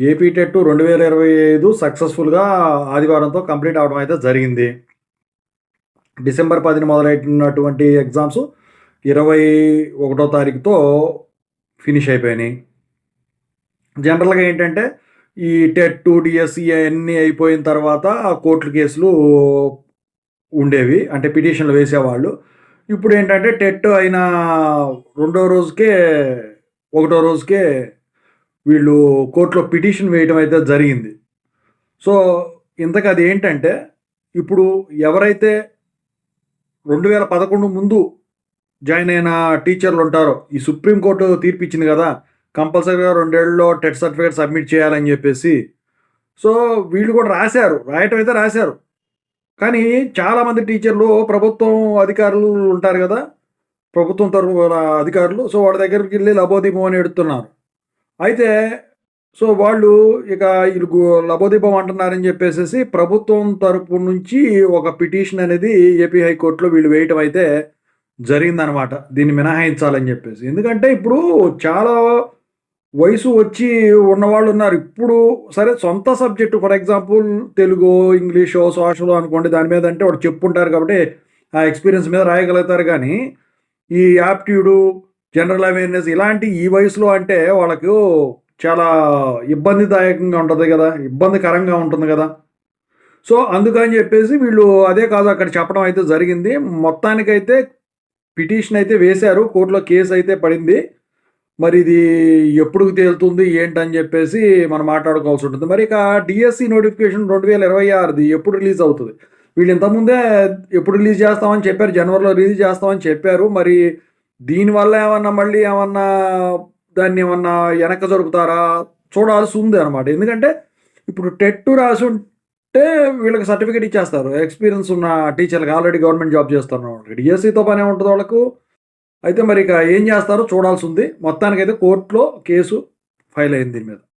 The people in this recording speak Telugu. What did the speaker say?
ఏపీ టెట్ 2025 సక్సెస్‌ఫుల్‌గా ఆదివారంతో కంప్లీట్ అవ్వడం అయితే జరిగింది. డిసెంబర్ 10న మొదలైనటువంటి ఎగ్జామ్స్ 21 తారీఖుతో ఫినిష్ అయిపోయినాయి. జనరల్‌గా ఏంటంటే, ఈ టెట్టు, డిఎస్సి అయన్నీ అయిపోయిన తర్వాత కోర్టుల కేసులు ఉండేవి. అంటే పిటిషన్‌లు వేసేవాళ్ళు. ఇప్పుడేంటంటే టెట్ అయిన రెండో రోజుకే, ఒకటో రోజుకే వీళ్ళు కోర్టులో పిటిషన్ వేయడం అయితే జరిగింది. సో, ఇంతకు అదేంటంటే, ఇప్పుడు ఎవరైతే 2011 ముందు జాయిన్ అయిన టీచర్లుంటారో, ఈ సుప్రీం కోర్టు తీర్పిచ్చింది గదా! కంపల్సరీగా 2 ఏళ్లలో టెట్ సర్టిఫికేట్ సబ్మిట్ చేయాలని జెప్పేసి. సో, వీళ్ళు గూడా రాశారు. రాయటం అయితే రాశారు. కానీ చాలామంది టీచర్లు ప్రభుత్వం అధికారులు ఉంటారు గదా! ప్రభుత్వం తరఫున అధికారులు. సో, వాళ్ళ దగ్గరికెళ్ళి లబోదిబో అని ఎడుతున్నారు. అయితే సో, వాళ్ళు ఇక ఈళ్ళు లబోదిబోం అంటున్నారని జెప్పేసేసి ప్రభుత్వం తరపు నుంచి ఒక పిటిషన్ అనేది ఏపీ హైకోర్టులో వీళ్ళు వేయటం అయితే జరిగిందనమాట. దీన్ని మినహాయించాలని జెప్పేసి. ఎందుకంటే ఇప్పుడు చాలా వయసు వచ్చి ఉన్నవాళ్ళున్నారు. ఇప్పుడు సరే సొంత సబ్జెక్టు ఫర్ ఎగ్జాంపుల్ తెలుగో, ఇంగ్లీషో, సోషలో అనుకోండి దాని మీద అంటే వాడు చెప్పుంటారు కాబట్టి ఆ ఎక్స్‌పీరియన్స్ మీద రాయగలుగుతారు గానీ, ఈ యాప్టిట్యూడు, జనరల్ అవేర్‌నెస్ ఇలాంటి ఈ వయసులో అంటే వాళ్ళకు చాలా ఇబ్బందిదాయకంగా ఉంటది గదా! ఇబ్బందికరంగా ఉంటుంది గదా! సో, అందుకని జెప్పేసి వీళ్ళు అదే కాదు అక్కడ చెప్పడం అయితే జరిగింది. మొత్తానికైతే పిటిషన్ అయితే వేశారు. కోర్ట్‌లో కేసయితే పడింది. మరి ఇది ఎప్పుడుకి తేలుతుంది ఏంటని జెప్పేసి మనం మాట్లాడుకోవాల్సుంటుంది. మరి ఇక డీఎస్సీ నోటిఫికేషన్ 2026ది ఎప్పుడు రిలీజ్ అవుతది? వీళ్ళు ఇంతకుముందే ఎప్పుడు రిలీజ్ చేస్తామని చెప్పారు. జనవరిలో రిలీజ్ చేస్తామని చెప్పారు. మరి దీనివల్ల ఏమన్నా మళ్ళీ ఏమన్నా దాన్నేమన్నా ఎనక్కి జరుపుతారా? చూడాల్సి ఉంది అనమాట. ఎందుకంటే ఇప్పుడు టెట్ రాసుంటే వీళ్ళకి సర్టిఫికేట్ ఇచ్చేస్తారు. ఎక్స్‌పీరియన్స్ ఉన్న టీచర్‌లకి ఆల్రెడీ గవర్నమెంట్ జాబ్ చేస్తున్న వాళ్ళకి. డీఎస్సీతో పనేముంటది వాళ్ళకు? అయితే మరి ఇక ఏం చేస్తారో చూడాల్సుంది. మొత్తానికైతే కోర్ట్‌లో కేసు ఫైల్ అయింది దీని మీద.